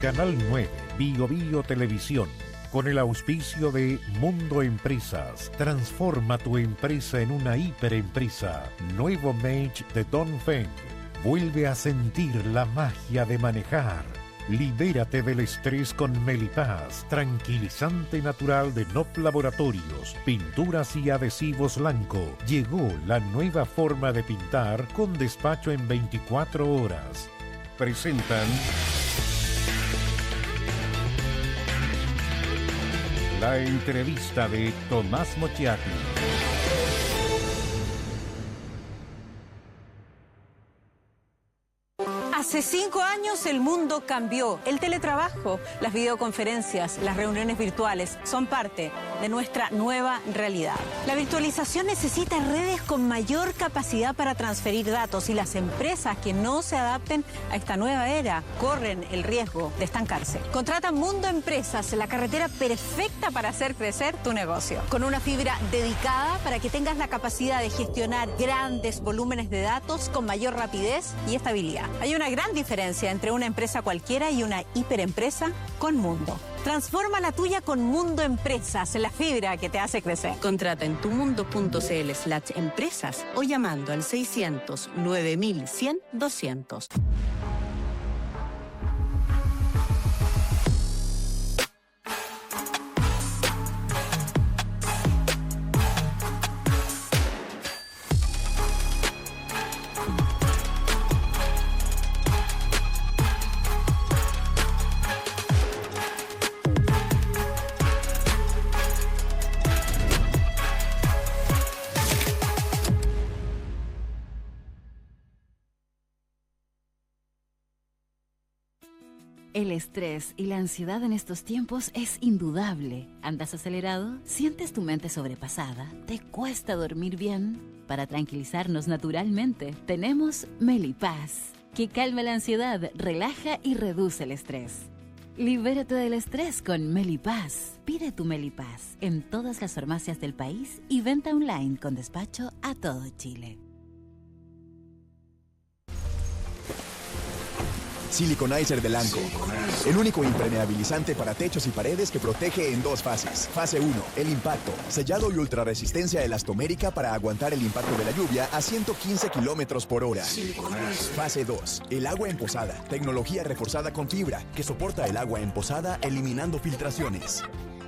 Canal 9, Bio Bio Televisión, con el auspicio de Mundo Empresas. Transforma tu empresa en una hiperempresa. Nuevo Mage de Dongfeng. Vuelve a sentir la magia de manejar. Libérate del estrés con Melipaz, tranquilizante natural de NOP Laboratorios, pinturas y adhesivos Lanco. Llegó la nueva forma de pintar con despacho en 24 horas. Presentan la entrevista de Tomás Mochiati. Hace 5 años el mundo cambió. El teletrabajo, las videoconferencias, las reuniones virtuales son parte de nuestra nueva realidad. La virtualización necesita redes con mayor capacidad para transferir datos y las empresas que no se adapten a esta nueva era corren el riesgo de estancarse. Contrata Mundo Empresas, la carretera perfecta para hacer crecer tu negocio. Con una fibra dedicada para que tengas la capacidad de gestionar grandes volúmenes de datos con mayor rapidez y estabilidad. Hay una gran diferencia entre una empresa cualquiera y una hiperempresa con Mundo. Transforma la tuya con Mundo Empresas, la fibra que te hace crecer. Contrata en tumundo.cl/empresas o llamando al 600 9100 200. El estrés y la ansiedad en estos tiempos es indudable. ¿Andas acelerado? ¿Sientes tu mente sobrepasada? ¿Te cuesta dormir bien? Para tranquilizarnos naturalmente, tenemos Melipaz, que calma la ansiedad, relaja y reduce el estrés. Libérate del estrés con Melipaz. Pide tu Melipaz en todas las farmacias del país y venta online con despacho a todo Chile. Siliconizer de Lanco. El único impermeabilizante para techos y paredes que protege en 2 fases. Fase 1, el impacto. Sellado y ultrarresistencia elastomérica para aguantar el impacto de la lluvia a 115 kilómetros por hora. Fase 2, el agua emposada. Tecnología reforzada con fibra que soporta el agua emposada eliminando filtraciones.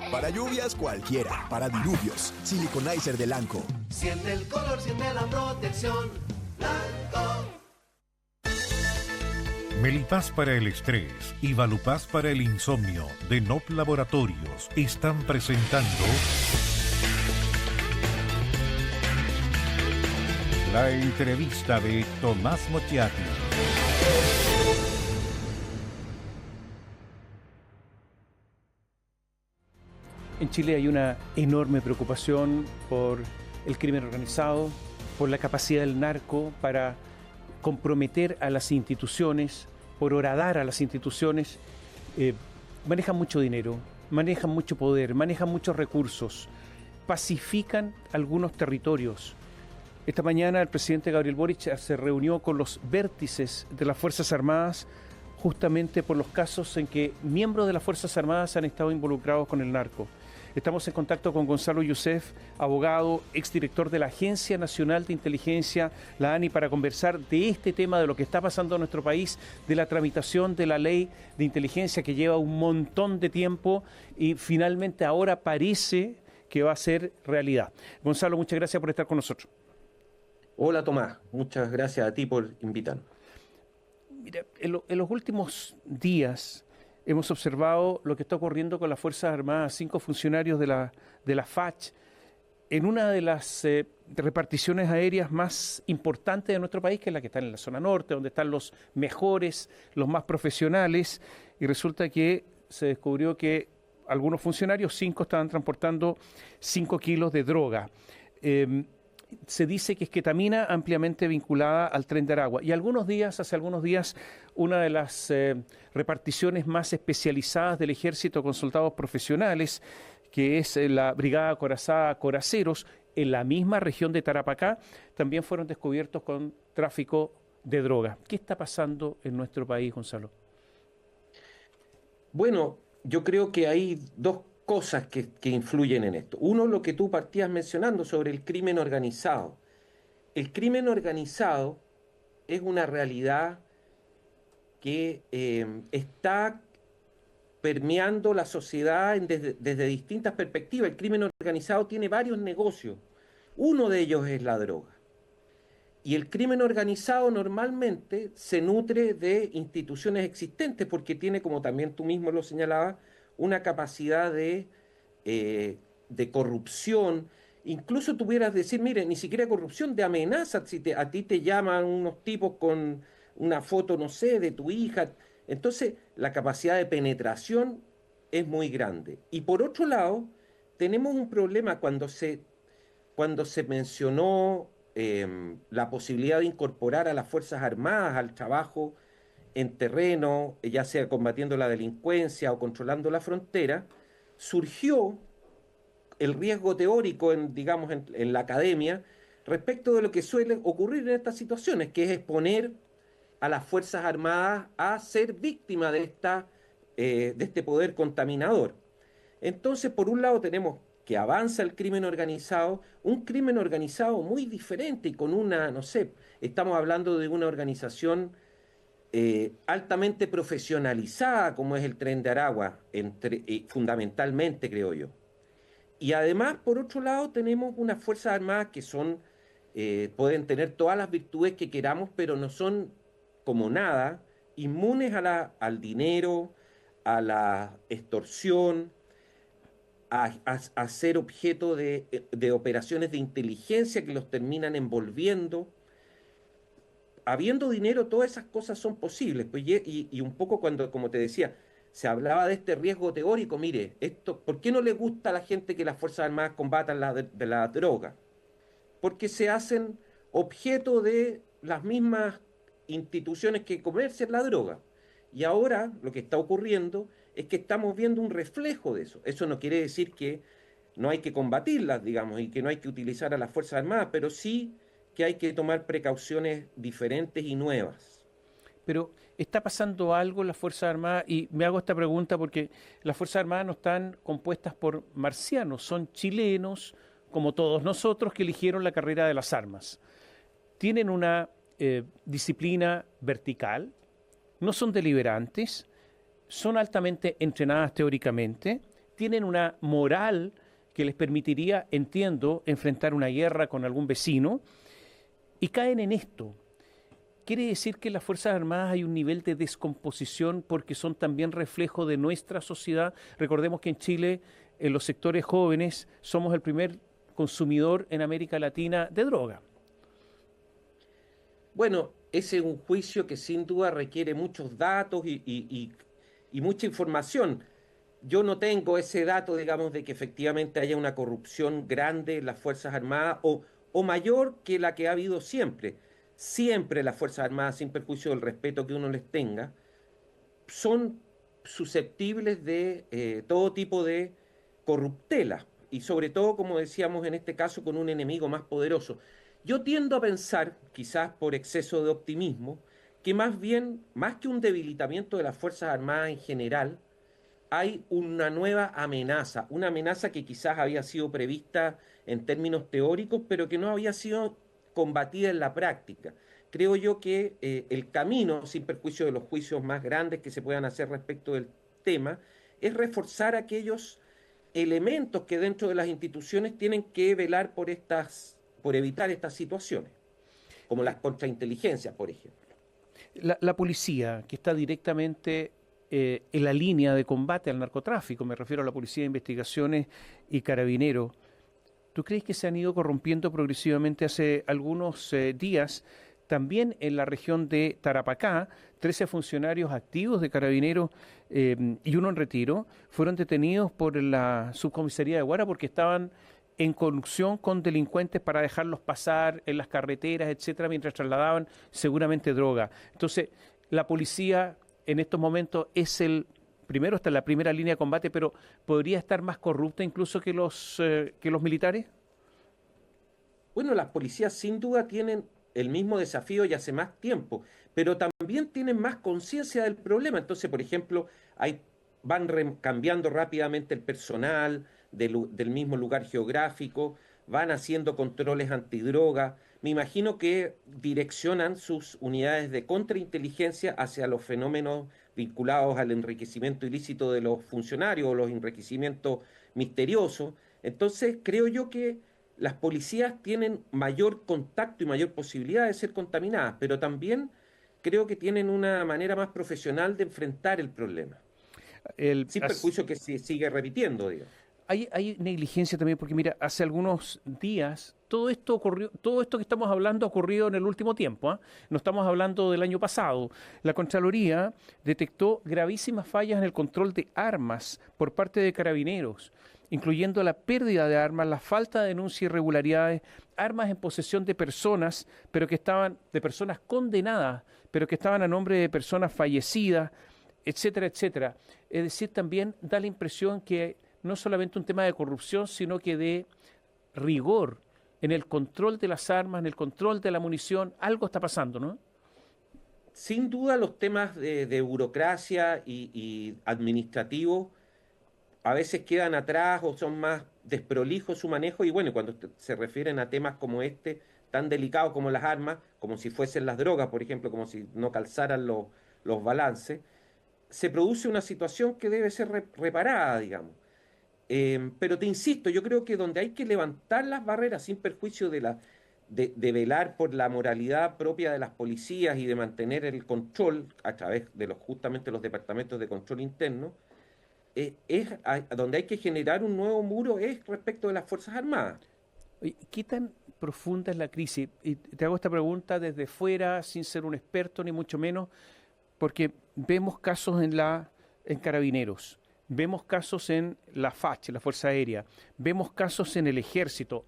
Para lluvias cualquiera, para diluvios. Siliconizer de Lanco. Siente el color, siente la protección. Lanco. Melipaz para el estrés y Valupaz para el insomnio de NOP Laboratorios están presentando la entrevista de Tomás Mochiati. En Chile hay una enorme preocupación por el crimen organizado, por la capacidad del narco para comprometer a las instituciones, por horadar a las instituciones. Manejan mucho dinero, manejan mucho poder, manejan muchos recursos, pacifican algunos territorios. Esta mañana el presidente Gabriel Boric se reunió con los vértices de las Fuerzas Armadas justamente por los casos en que miembros de las Fuerzas Armadas han estado involucrados con el narco. Estamos en contacto con Gonzalo Youssef, abogado, exdirector de la Agencia Nacional de Inteligencia, la ANI, para conversar de este tema, de lo que está pasando en nuestro país, de la tramitación de la ley de inteligencia que lleva un montón de tiempo y finalmente ahora parece que va a ser realidad. Gonzalo, muchas gracias por estar con nosotros. Hola Tomás, muchas gracias a ti por invitarnos. Mira, en los últimos días hemos observado lo que está ocurriendo con las Fuerzas Armadas, 5 funcionarios de la FACH, en una de las reparticiones aéreas más importantes de nuestro país, que es la que está en la zona norte, donde están los mejores, los más profesionales, y resulta que se descubrió que algunos funcionarios, 5, estaban transportando 5 kilos de droga. Se dice que es ketamina ampliamente vinculada al Tren de Aragua. Y hace algunos días, una de las reparticiones más especializadas del ejército con soldados profesionales, que es la Brigada Corazada Coraceros, en la misma región de Tarapacá, también fueron descubiertos con tráfico de droga. ¿Qué está pasando en nuestro país, Gonzalo? Bueno, yo creo que hay dos cosas que influyen en esto. Uno, lo que tú partías mencionando sobre el crimen organizado. El crimen organizado es una realidad que está permeando la sociedad desde distintas perspectivas. El crimen organizado tiene varios negocios. Uno de ellos es la droga. Y el crimen organizado normalmente se nutre de instituciones existentes porque tiene, como también tú mismo lo señalabas, una capacidad de corrupción. Incluso tuvieras decir, mire, ni siquiera corrupción, de amenaza, si a ti te llaman unos tipos con una foto, no sé, de tu hija. Entonces, la capacidad de penetración es muy grande. Y por otro lado, tenemos un problema cuando se mencionó la posibilidad de incorporar a las Fuerzas Armadas al trabajo en terreno, ya sea combatiendo la delincuencia o controlando la frontera, surgió el riesgo teórico, digamos, en la academia, respecto de lo que suele ocurrir en estas situaciones, que es exponer a las Fuerzas Armadas a ser víctima de este poder contaminador. Entonces, por un lado tenemos que avanza el crimen organizado, un crimen organizado muy diferente y con no sé, estamos hablando de una organización altamente profesionalizada como es el Tren de Aragua, fundamentalmente creo yo. Y además, por otro lado, tenemos unas Fuerzas Armadas que pueden tener todas las virtudes que queramos, pero no son como nada inmunes al dinero, a la extorsión, a ser objeto de operaciones de inteligencia que los terminan envolviendo. Habiendo dinero, todas esas cosas son posibles. Pues, y un poco cuando, como te decía, se hablaba de este riesgo teórico, mire, ¿por qué no le gusta a la gente que las Fuerzas Armadas combatan de la droga? Porque se hacen objeto de las mismas instituciones que comercian la droga. Y ahora lo que está ocurriendo es que estamos viendo un reflejo de eso. Eso no quiere decir que no hay que combatirlas, digamos, y que no hay que utilizar a las Fuerzas Armadas, pero sí que hay que tomar precauciones diferentes y nuevas. Pero está pasando algo en las Fuerzas Armadas, y me hago esta pregunta porque las Fuerzas Armadas no están compuestas por marcianos, son chilenos, como todos nosotros, que eligieron la carrera de las armas. Tienen una disciplina vertical, no son deliberantes, son altamente entrenadas teóricamente, tienen una moral que les permitiría, entiendo, enfrentar una guerra con algún vecino, y caen en esto. ¿Quiere decir que en las Fuerzas Armadas hay un nivel de descomposición porque son también reflejo de nuestra sociedad? Recordemos que en Chile, en los sectores jóvenes, somos el primer consumidor en América Latina de droga. Bueno, ese es un juicio que sin duda requiere muchos datos y mucha información. Yo no tengo ese dato, digamos, de que efectivamente haya una corrupción grande en las Fuerzas Armadas o mayor que la que ha habido siempre. Siempre las Fuerzas Armadas, sin perjuicio del respeto que uno les tenga, son susceptibles de todo tipo de corruptela y sobre todo, como decíamos en este caso, con un enemigo más poderoso. Yo tiendo a pensar, quizás por exceso de optimismo, que más bien, más que un debilitamiento de las Fuerzas Armadas en general, hay una nueva amenaza, una amenaza que quizás había sido prevista en términos teóricos, pero que no había sido combatida en la práctica. Creo yo que el camino, sin perjuicio de los juicios más grandes que se puedan hacer respecto del tema, es reforzar aquellos elementos que dentro de las instituciones tienen que velar por evitar estas situaciones, como las contrainteligencias, por ejemplo. La policía, que está directamente en la línea de combate al narcotráfico, me refiero a la Policía de Investigaciones y Carabineros, ¿tú crees que se han ido corrompiendo progresivamente? Hace algunos días, también en la región de Tarapacá, 13 funcionarios activos de Carabineros y uno en retiro fueron detenidos por la subcomisaría de Guara porque estaban en conjunción con delincuentes para dejarlos pasar en las carreteras, etcétera, mientras trasladaban seguramente droga. Entonces, la policía en estos momentos primero está en la primera línea de combate, pero ¿podría estar más corrupta incluso que los militares? Bueno, las policías sin duda tienen el mismo desafío y hace más tiempo, pero también tienen más conciencia del problema. Entonces, por ejemplo, hay cambiando rápidamente el personal del mismo lugar geográfico, van haciendo controles antidroga. Me imagino que direccionan sus unidades de contrainteligencia hacia los fenómenos vinculados al enriquecimiento ilícito de los funcionarios o los enriquecimientos misteriosos. Entonces, creo yo que las policías tienen mayor contacto y mayor posibilidad de ser contaminadas, pero también creo que tienen una manera más profesional de enfrentar el problema. Sin perjuicio que se sigue repitiendo, digo. Hay negligencia también, porque mira, hace algunos días todo esto que estamos hablando ha ocurrido en el último tiempo, ¿eh? No estamos hablando del año pasado. La Contraloría detectó gravísimas fallas en el control de armas por parte de carabineros, incluyendo la pérdida de armas, la falta de denuncia de irregularidades, armas en posesión de personas, de personas condenadas, pero que estaban a nombre de personas fallecidas, etcétera, etcétera. Es decir, también da la impresión que no solamente un tema de corrupción, sino que de rigor en el control de las armas, en el control de la munición. Algo está pasando, ¿no? Sin duda los temas de burocracia y administrativos a veces quedan atrás o son más desprolijos su manejo, y bueno, cuando se refieren a temas como este, tan delicados como las armas, como si fuesen las drogas, por ejemplo, como si no calzaran los balances, se produce una situación que debe ser reparada, digamos. Pero te insisto, yo creo que donde hay que levantar las barreras sin perjuicio de velar por la moralidad propia de las policías y de mantener el control a través de justamente los departamentos de control interno, donde hay que generar un nuevo muro es respecto de las Fuerzas Armadas. ¿Qué tan profunda es la crisis? Y te hago esta pregunta desde fuera, sin ser un experto ni mucho menos, porque vemos casos en Carabineros, vemos casos en la FACH, la Fuerza Aérea, vemos casos en el Ejército,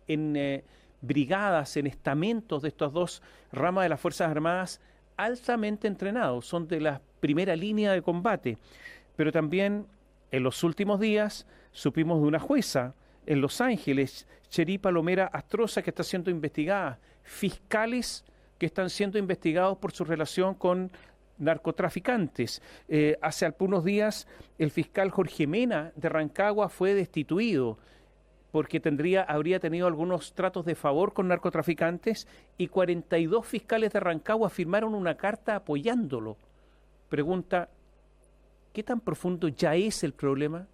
en brigadas, en estamentos de estas dos ramas de las Fuerzas Armadas altamente entrenados, son de la primera línea de combate. Pero también en los últimos días supimos de una jueza en Los Ángeles, Cherí Palomera Astroza, que está siendo investigada, fiscales que están siendo investigados por su relación con narcotraficantes. Hace algunos días el fiscal Jorge Mena de Rancagua fue destituido porque habría tenido algunos tratos de favor con narcotraficantes, y 42 fiscales de Rancagua firmaron una carta apoyándolo. Pregunta, ¿qué tan profundo ya es el problema?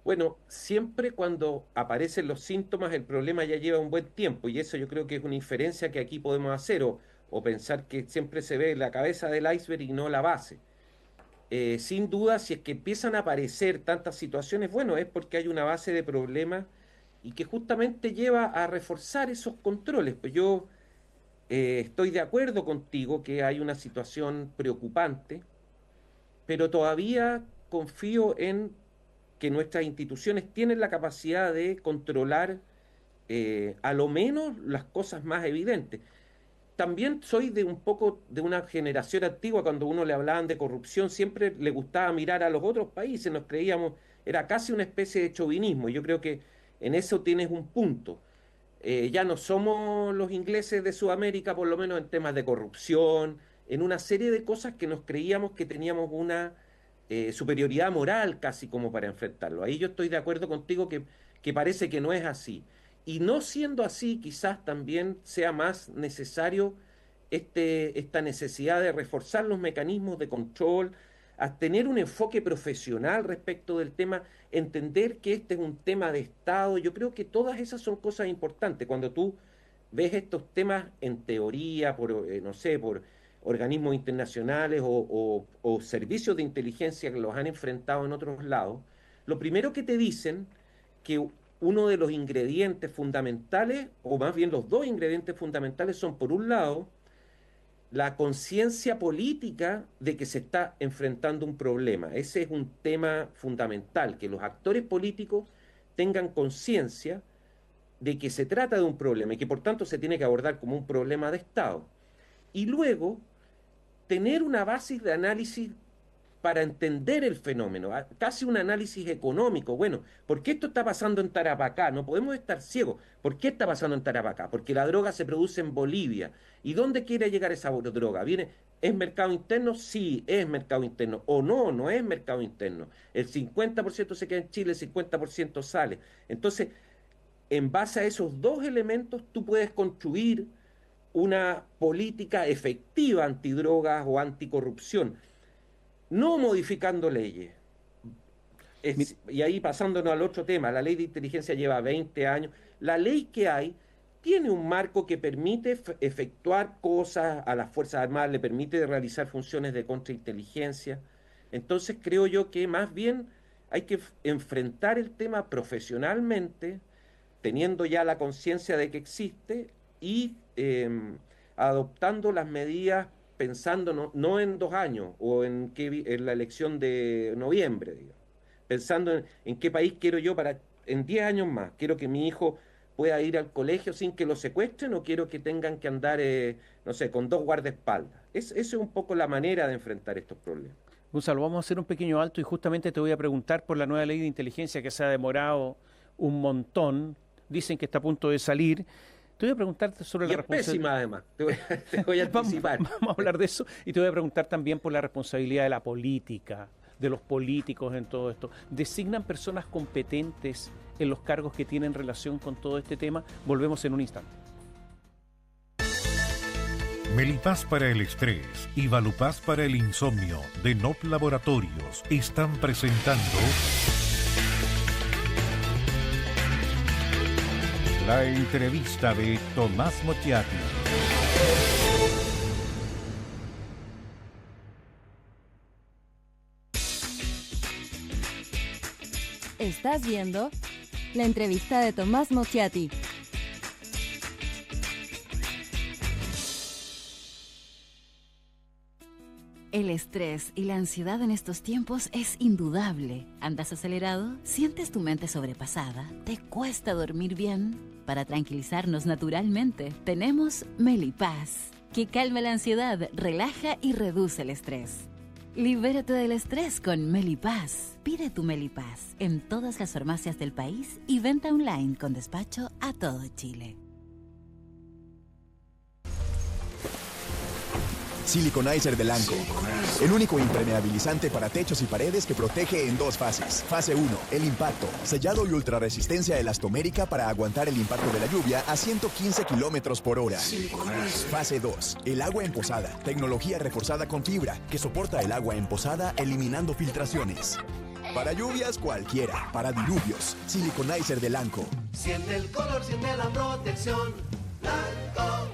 Bueno, siempre cuando aparecen los síntomas, el problema ya lleva un buen tiempo, y eso yo creo que es una inferencia que aquí podemos hacer, o pensar que siempre se ve la cabeza del iceberg y no la base. Sin duda, si es que empiezan a aparecer tantas situaciones, bueno, es porque hay una base de problemas y que justamente lleva a reforzar esos controles. Pues yo estoy de acuerdo contigo que hay una situación preocupante, pero todavía confío en que nuestras instituciones tienen la capacidad de controlar a lo menos las cosas más evidentes. También soy de un poco de una generación antigua. Cuando uno le hablaban de corrupción siempre le gustaba mirar a los otros países, nos creíamos, era casi una especie de chauvinismo. Yo creo que en eso tienes un punto. Ya no somos los ingleses de Sudamérica, por lo menos en temas de corrupción, en una serie de cosas que nos creíamos que teníamos una superioridad moral casi como para enfrentarlo. Ahí yo estoy de acuerdo contigo que parece que no es así. Y no siendo así, quizás también sea más necesario esta necesidad de reforzar los mecanismos de control, a tener un enfoque profesional respecto del tema, entender que este es un tema de Estado. Yo creo que todas esas son cosas importantes. Cuando tú ves estos temas en teoría, no sé, por organismos internacionales o servicios de inteligencia que los han enfrentado en otros lados, lo primero que te dicen que uno de los ingredientes fundamentales, o más bien los dos ingredientes fundamentales, son, por un lado, la conciencia política de que se está enfrentando un problema. Ese es un tema fundamental, que los actores políticos tengan conciencia de que se trata de un problema y que por tanto se tiene que abordar como un problema de Estado. Y luego, tener una base de análisis para entender el fenómeno, casi un análisis económico. Bueno, ¿por qué esto está pasando en Tarapacá? No podemos estar ciegos. ¿Por qué está pasando en Tarapacá? Porque la droga se produce en Bolivia. ¿Y dónde quiere llegar esa droga? ¿Es mercado interno? Sí, es mercado interno. O no, no es mercado interno. El 50% se queda en Chile, el 50% sale. Entonces, en base a esos dos elementos, tú puedes construir una política efectiva antidrogas o anticorrupción, no modificando leyes. Y ahí pasándonos al otro tema, la ley de inteligencia lleva 20 años. La ley que hay tiene un marco que permite efectuar cosas a las Fuerzas Armadas, le permite realizar funciones de contrainteligencia. Entonces creo yo que más bien hay que enfrentar el tema profesionalmente, teniendo ya la conciencia de que existe y adoptando las medidas pensando no en 2 años o en la elección de noviembre, digamos. Pensando en qué país quiero yo en 10 años más. Quiero que mi hijo pueda ir al colegio sin que lo secuestren o quiero que tengan que andar, no sé, con 2 guardaespaldas. Esa es un poco la manera de enfrentar estos problemas. Gonzalo, vamos a hacer un pequeño alto y justamente te voy a preguntar por la nueva ley de inteligencia que se ha demorado un montón. Dicen que está a punto de salir. Te voy a preguntarte sobre la responsabilidad. Es pésima, además. Te voy a anticipar. Vamos a hablar de eso y te voy a preguntar también por la responsabilidad de la política, de los políticos en todo esto. ¿Designan personas competentes en los cargos que tienen relación con todo este tema? Volvemos en un instante. Melipaz para el estrés y Valupaz para el insomnio de NOP Laboratorios están presentando la entrevista de Tomás Mochiati. Estás viendo la entrevista de Tomás Mochiati. El estrés y la ansiedad en estos tiempos es indudable. ¿Andas acelerado? ¿Sientes tu mente sobrepasada? ¿Te cuesta dormir bien? Para tranquilizarnos naturalmente, tenemos Melipaz, que calma la ansiedad, relaja y reduce el estrés. Libérate del estrés con Melipaz. Pide tu Melipaz en todas las farmacias del país y venta online con despacho a todo Chile. Siliconizer de Lanco. El único impermeabilizante para techos y paredes que protege en 2 fases. Fase 1, el impacto. Sellado y ultrarresistencia elastomérica para aguantar el impacto de la lluvia a 115 kilómetros por hora. Fase 2, el agua en posada. Tecnología reforzada con fibra que soporta el agua en posada eliminando filtraciones. Para lluvias cualquiera, para diluvios. Siliconizer de Lanco. Siente el color, siente la protección. Lanco.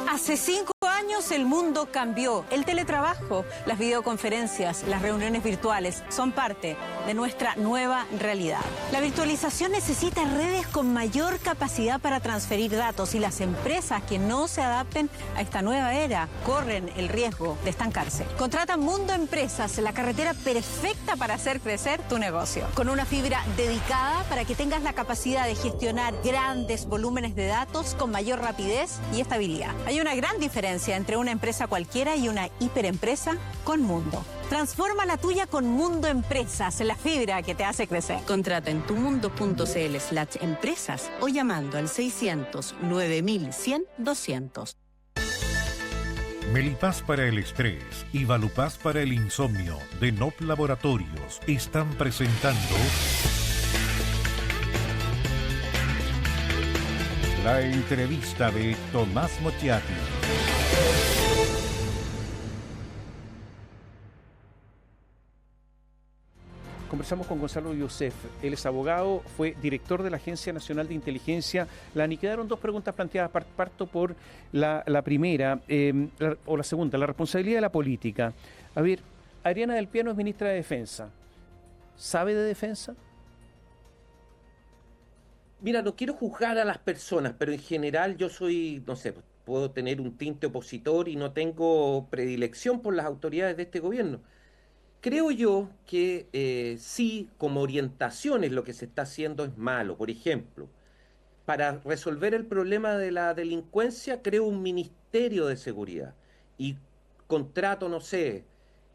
Hace 5 años el mundo cambió. El teletrabajo, las videoconferencias, las reuniones virtuales son parte de nuestra nueva realidad. La virtualización necesita redes con mayor capacidad para transferir datos y las empresas que no se adapten a esta nueva era corren el riesgo de estancarse. Contrata Mundo Empresas, la carretera perfecta para hacer crecer tu negocio. Con una fibra dedicada para que tengas la capacidad de gestionar grandes volúmenes de datos con mayor rapidez y estabilidad. Hay una gran diferencia entre una empresa cualquiera y una hiperempresa con Mundo. Transforma la tuya con Mundo Empresas, la fibra que te hace crecer. Contrata en tumundo.cl/empresas o llamando al 600-9100-200. Melipaz para el estrés y Valupaz para el insomnio de NOP Laboratorios están presentando la entrevista de Tomás Mochiati. Conversamos con Gonzalo Youssef. Él es abogado, fue director de la Agencia Nacional de Inteligencia. Y quedaron dos preguntas planteadas. Parto por la primera, o la segunda, la responsabilidad de la política. A ver, Adriana del Piano es ministra de Defensa. ¿Sabe de defensa? Mira, no quiero juzgar a las personas, pero en general yo soy, no sé, puedo tener un tinte opositor y no tengo predilección por las autoridades de este gobierno. Creo yo que sí, como orientaciones lo que se está haciendo es malo. Por ejemplo, para resolver el problema de la delincuencia, creo un ministerio de seguridad y contrato, no sé,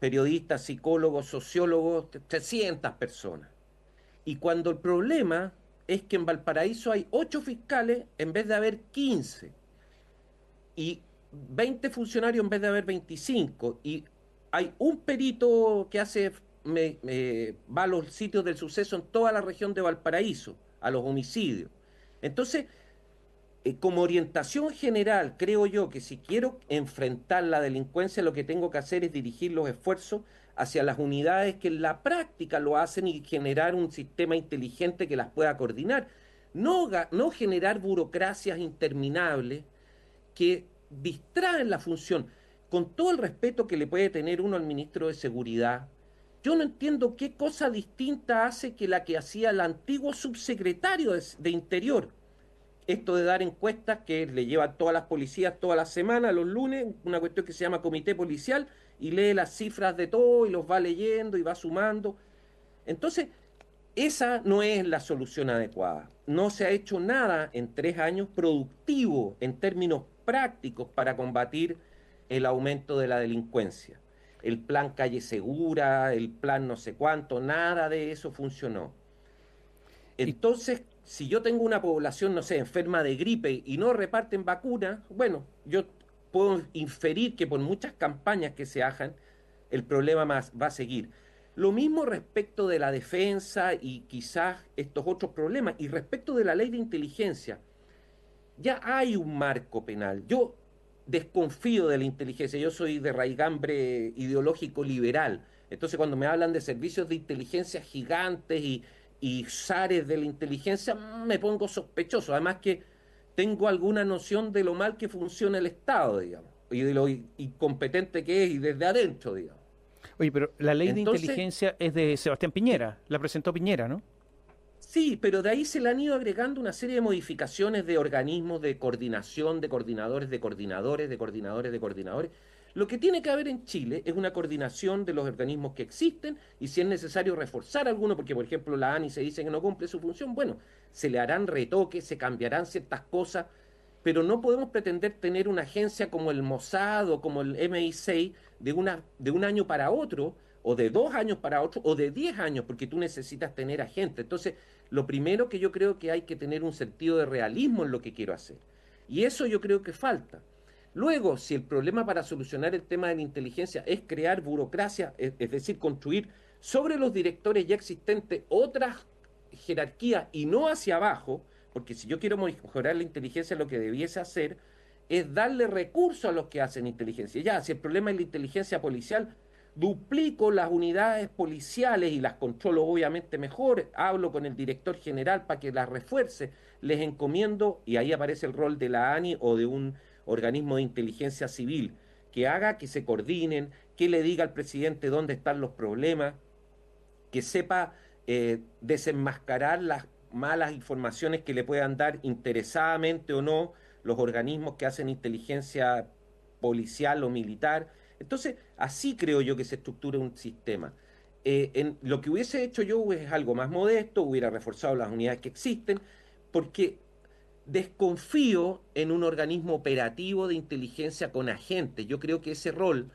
periodistas, psicólogos, sociólogos, 300 personas. Y cuando el problema es que en Valparaíso hay 8 fiscales en vez de haber 15 y 20 funcionarios en vez de haber 25 y hay un perito que va a los sitios del suceso en toda la región de Valparaíso, a los homicidios. Entonces, como orientación general, creo yo que si quiero enfrentar la delincuencia, lo que tengo que hacer es dirigir los esfuerzos hacia las unidades que en la práctica lo hacen y generar un sistema inteligente que las pueda coordinar. No generar burocracias interminables que distraen la función. Con todo el respeto que le puede tener uno al ministro de Seguridad, yo no entiendo qué cosa distinta hace que la que hacía el antiguo subsecretario de Interior. Esto de dar encuestas que le lleva a todas las policías todas las semanas, los lunes, una cuestión que se llama comité policial, y lee las cifras de todo y los va leyendo y va sumando. Entonces, esa no es la solución adecuada. No se ha hecho nada en 3 años productivo en términos prácticos para combatir el aumento de la delincuencia. El plan Calle Segura, el plan no sé cuánto, nada de eso funcionó. Entonces, si yo tengo una población, no sé, enferma de gripe y no reparten vacunas, bueno, yo puedo inferir que por muchas campañas que se hagan, el problema más va a seguir. Lo mismo respecto de la defensa y quizás estos otros problemas. Y respecto de la ley de inteligencia, ya hay un marco penal. Yo desconfío de la inteligencia, yo soy de raigambre ideológico liberal. Entonces cuando me hablan de servicios de inteligencia gigantes y zares de la inteligencia, me pongo sospechoso. Además que tengo alguna noción de lo mal que funciona el Estado, digamos, y de lo incompetente que es y desde adentro, digamos. Oye, pero la ley de inteligencia es de Sebastián Piñera, la presentó Piñera, ¿no? Sí, pero de ahí se le han ido agregando una serie de modificaciones de organismos de coordinación, de coordinadores, de coordinadores, de coordinadores, de coordinadores. Lo que tiene que haber en Chile es una coordinación de los organismos que existen y si es necesario reforzar alguno, porque por ejemplo la ANI se dice que no cumple su función, bueno, se le harán retoques, se cambiarán ciertas cosas, pero no podemos pretender tener una agencia como el Mossad o como el MI6 de un año para otro, o de 2 años para otro, o de 10 años, porque tú necesitas tener a gente. Entonces, lo primero que yo creo que hay que tener un sentido de realismo en lo que quiero hacer. Y eso yo creo que falta. Luego, si el problema para solucionar el tema de la inteligencia es crear burocracia, es decir, construir sobre los directores ya existentes otras jerarquías y no hacia abajo, porque si yo quiero mejorar la inteligencia, lo que debiese hacer es darle recursos a los que hacen inteligencia. Ya, si el problema es la inteligencia policial, duplico las unidades policiales y las controlo obviamente mejor, hablo con el director general para que las refuerce, les encomiendo, y ahí aparece el rol de la ANI o de un organismo de inteligencia civil, que haga que se coordinen, que le diga al presidente dónde están los problemas, que sepa desenmascarar las malas informaciones que le puedan dar interesadamente o no los organismos que hacen inteligencia policial o militar. Entonces, así creo yo que se estructura un sistema. Lo que hubiese hecho yo es algo más modesto, hubiera reforzado las unidades que existen, porque desconfío en un organismo operativo de inteligencia con agentes. Yo creo que ese rol,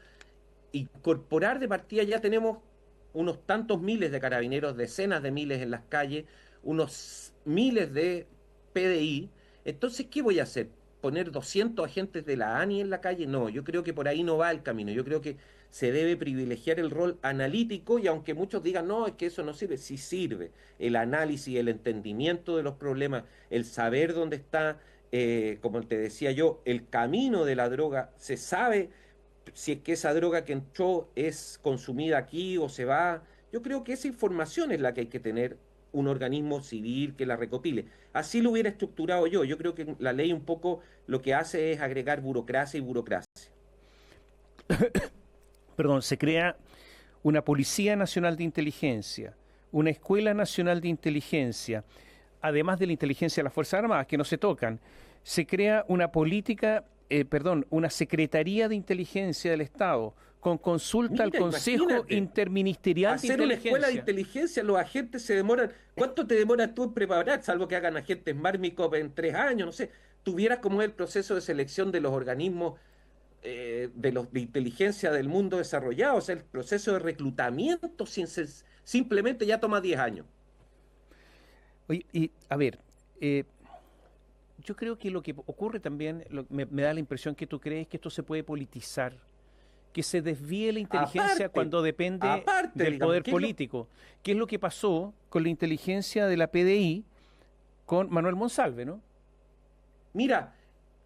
incorporar de partida, ya tenemos unos tantos miles de carabineros, decenas de miles en las calles, unos miles de PDI. Entonces, ¿qué voy a hacer? ¿Poner 200 agentes de la ANI en la calle? No, yo creo que por ahí no va el camino. Yo creo que se debe privilegiar el rol analítico y aunque muchos digan, no, es que eso no sirve, sí sirve. El análisis, el entendimiento de los problemas, el saber dónde está, como te decía yo, el camino de la droga, se sabe si es que esa droga que entró es consumida aquí o se va. Yo creo que esa información es la que hay que tener un organismo civil que la recopile. Así lo hubiera estructurado yo. Yo creo que la ley un poco lo que hace es agregar burocracia y burocracia. Perdón, se crea una Policía Nacional de Inteligencia, una Escuela Nacional de Inteligencia, además de la inteligencia de las Fuerzas Armadas, que no se tocan. Se crea una una Secretaría de Inteligencia del Estado, con consulta al Consejo Interministerial de Inteligencia. Hacer una escuela de inteligencia, los agentes se demoran. ¿Cuánto te demoras tú en preparar? Salvo que hagan agentes Marmicop en 3 años, no sé. Tuvieras como el proceso de selección de los organismos de inteligencia del mundo desarrollado, o sea, el proceso de reclutamiento simplemente ya toma 10 años. Oye, y a ver, yo creo que lo que ocurre también, me da la impresión que tú crees que esto se puede politizar, que se desvíe la inteligencia cuando depende del poder político. ¿Qué es lo que pasó con la inteligencia de la PDI con Manuel Monsalve, no? Mira,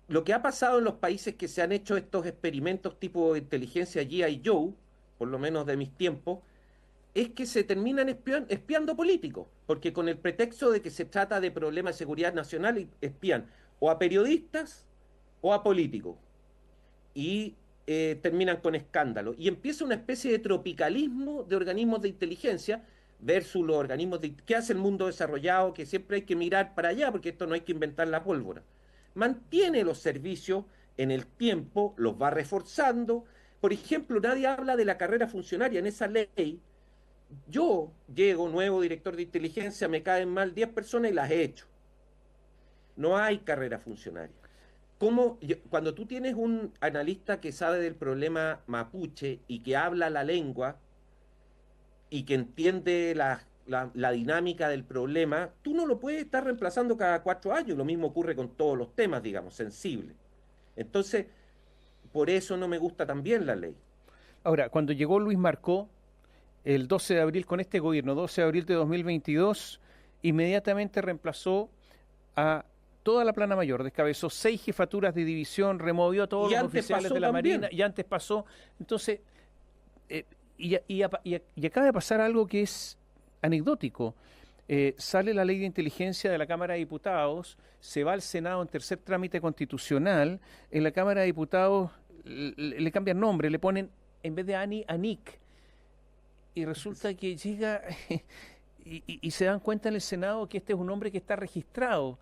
lo que ha pasado en los países que se han hecho estos experimentos tipo inteligencia G.I. Joe, por lo menos de mis tiempos, es que se terminan espiando políticos, porque con el pretexto de que se trata de problemas de seguridad nacional, espían o a periodistas o a políticos. Y terminan con escándalo. Y empieza una especie de tropicalismo de organismos de inteligencia versus los organismos ¿qué hace el mundo desarrollado? Que siempre hay que mirar para allá, porque esto no hay que inventar la pólvora. Mantiene los servicios en el tiempo, los va reforzando. Por ejemplo, nadie habla de la carrera funcionaria en esa ley. Yo llego, nuevo director de inteligencia, me caen mal 10 personas y las he hecho. No hay carrera funcionaria. Cuando tú tienes un analista que sabe del problema mapuche y que habla la lengua y que entiende la dinámica del problema, tú no lo puedes estar reemplazando cada 4 años. Lo mismo ocurre con todos los temas, digamos, sensibles. Entonces, por eso no me gusta también la ley. Ahora, cuando llegó Luis Marcó, el 12 de abril, con este gobierno, 12 de abril de 2022, inmediatamente reemplazó a toda la plana mayor, descabezó 6 jefaturas de división, removió a todos los oficiales de la Marina, y antes pasó. Entonces, y acaba de pasar algo que es anecdótico. Sale la ley de inteligencia de la Cámara de Diputados, se va al Senado en tercer trámite constitucional, en la Cámara de Diputados le cambian nombre, le ponen, en vez de ANI, ANIC, y resulta que llega y se dan cuenta en el Senado que este es un hombre que está registrado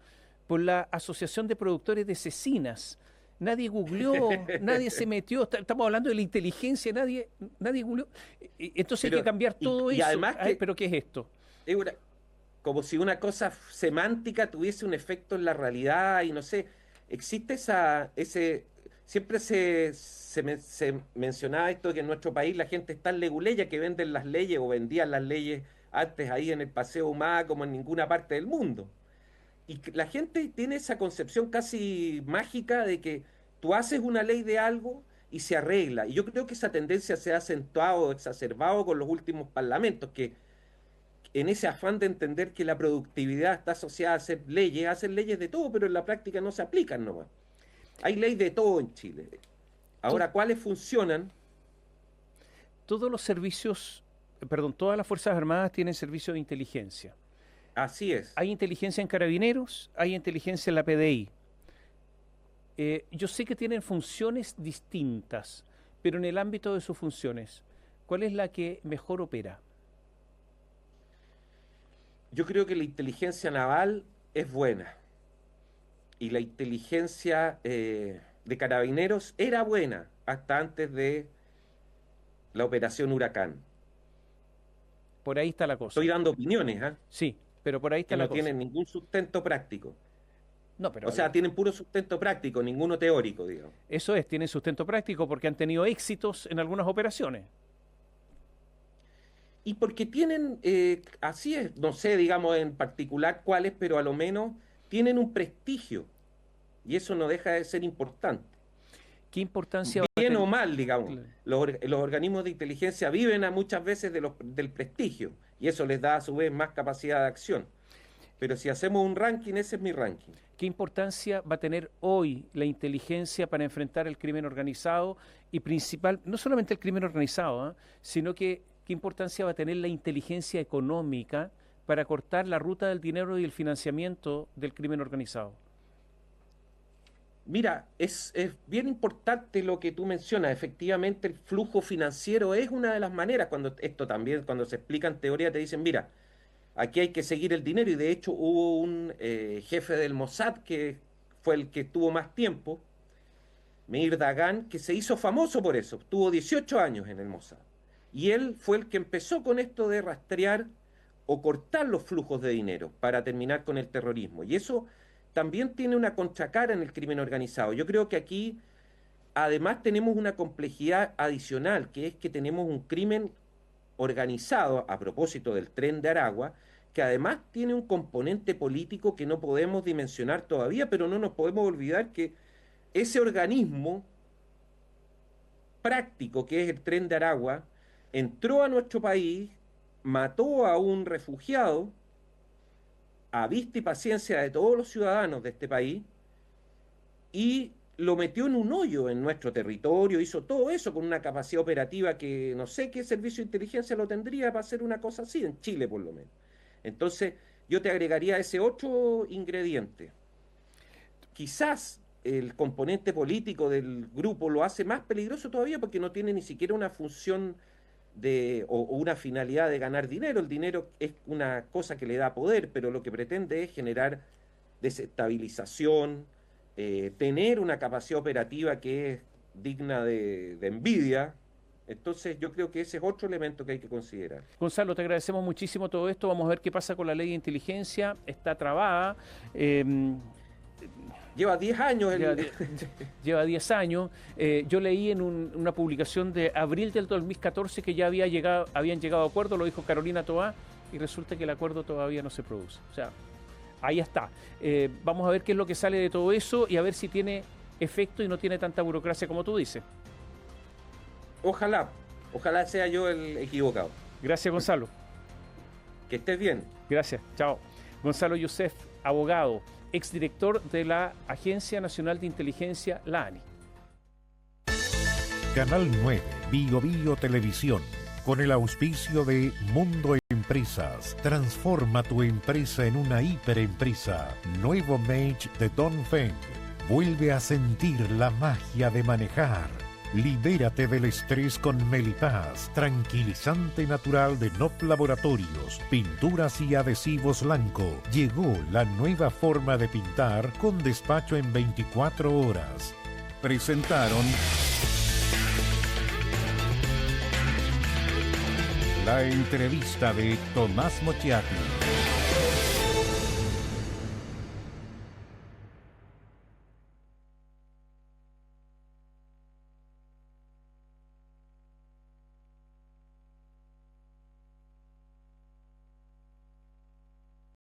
por la Asociación de Productores de Cecinas. Nadie googleó, nadie se metió, estamos hablando de la inteligencia, nadie googleó. Entonces hay que cambiar todo eso. Además ¿pero qué es esto? Es como si una cosa semántica tuviese un efecto en la realidad y no sé, existe siempre se mencionaba esto que en nuestro país la gente es tan leguleya que venden las leyes o vendían las leyes antes ahí en el Paseo Humada como en ninguna parte del mundo. Y la gente tiene esa concepción casi mágica de que tú haces una ley de algo y se arregla. Y yo creo que esa tendencia se ha acentuado, exacerbado con los últimos parlamentos, que en ese afán de entender que la productividad está asociada a hacer leyes, hacen leyes de todo, pero en la práctica no se aplican nomás. Hay ley de todo en Chile. Ahora, ¿cuáles funcionan? Todos los servicios, todas las Fuerzas Armadas tienen servicio de inteligencia. Así es. Hay inteligencia en Carabineros, hay inteligencia en la PDI. Yo sé que tienen funciones distintas, pero en el ámbito de sus funciones, ¿cuál es la que mejor opera? Yo creo que la inteligencia naval es buena. Y la inteligencia de Carabineros era buena hasta antes de la operación Huracán. Por ahí está la cosa. Estoy dando opiniones, ¿ah? Sí, pero por ahí está la cosa. Que no tienen ningún sustento práctico. No, pero o sea, tienen puro sustento práctico, ninguno teórico, digamos. Eso es, tienen sustento práctico porque han tenido éxitos en algunas operaciones. Y porque tienen, así es, no sé, digamos en particular cuáles, pero a lo menos tienen un prestigio. Y eso no deja de ser importante. ¿Qué importancia bien o mal, digamos? Claro. Los organismos de inteligencia viven muchas veces del prestigio. Y eso les da a su vez más capacidad de acción. Pero si hacemos un ranking, ese es mi ranking. ¿Qué importancia va a tener hoy la inteligencia para enfrentar el crimen organizado? Y principal, no solamente el crimen organizado, sino que ¿qué importancia va a tener la inteligencia económica para cortar la ruta del dinero y el financiamiento del crimen organizado? Mira, es bien importante lo que tú mencionas. Efectivamente, el flujo financiero es una de las maneras. Cuando esto también, cuando se explica en teoría, te dicen, mira, aquí hay que seguir el dinero. Y de hecho hubo un jefe del Mossad, que fue el que tuvo más tiempo, Meir Dagan, que se hizo famoso por eso. Tuvo 18 años en el Mossad. Y él fue el que empezó con esto de rastrear o cortar los flujos de dinero para terminar con el terrorismo. Y eso también tiene una contracara en el crimen organizado. Yo creo que aquí además tenemos una complejidad adicional, que es que tenemos un crimen organizado, a propósito del Tren de Aragua, que además tiene un componente político que no podemos dimensionar todavía, pero no nos podemos olvidar que ese organismo práctico que es el Tren de Aragua entró a nuestro país, mató a un refugiado, a vista y paciencia de todos los ciudadanos de este país, y lo metió en un hoyo en nuestro territorio, hizo todo eso con una capacidad operativa que no sé qué servicio de inteligencia lo tendría para hacer una cosa así, en Chile por lo menos. Entonces, yo te agregaría ese otro ingrediente. Quizás el componente político del grupo lo hace más peligroso todavía porque no tiene ni siquiera una función o una finalidad de ganar dinero. El dinero es una cosa que le da poder, pero lo que pretende es generar desestabilización, tener una capacidad operativa que es digna de envidia. Entonces yo creo que ese es otro elemento que hay que considerar. Gonzalo, te agradecemos muchísimo todo esto. Vamos a ver qué pasa con la ley de inteligencia. Está trabada. Lleva 10 años. Lleva 10 años. Yo leí en una publicación de abril del 2014 que ya habían llegado a acuerdo, lo dijo Carolina Toá, y resulta que el acuerdo todavía no se produce. O sea, ahí está. Vamos a ver qué es lo que sale de todo eso y a ver si tiene efecto y no tiene tanta burocracia como tú dices. Ojalá sea yo el equivocado. Gracias, Gonzalo. Que estés bien. Gracias, chao. Gonzalo Youssef, abogado, exdirector de la Agencia Nacional de Inteligencia, la ANI. Canal 9, Bio Bio Televisión, con el auspicio de Mundo Empresas. Transforma tu empresa en una hiperempresa. Nuevo Mage de Dongfeng. Vuelve a sentir la magia de manejar. Libérate del estrés con Melipaz, tranquilizante natural de NOP Laboratorios, pinturas y adhesivos Lanco. Llegó la nueva forma de pintar con despacho en 24 horas. Presentaron la entrevista de Tomás Mochiati.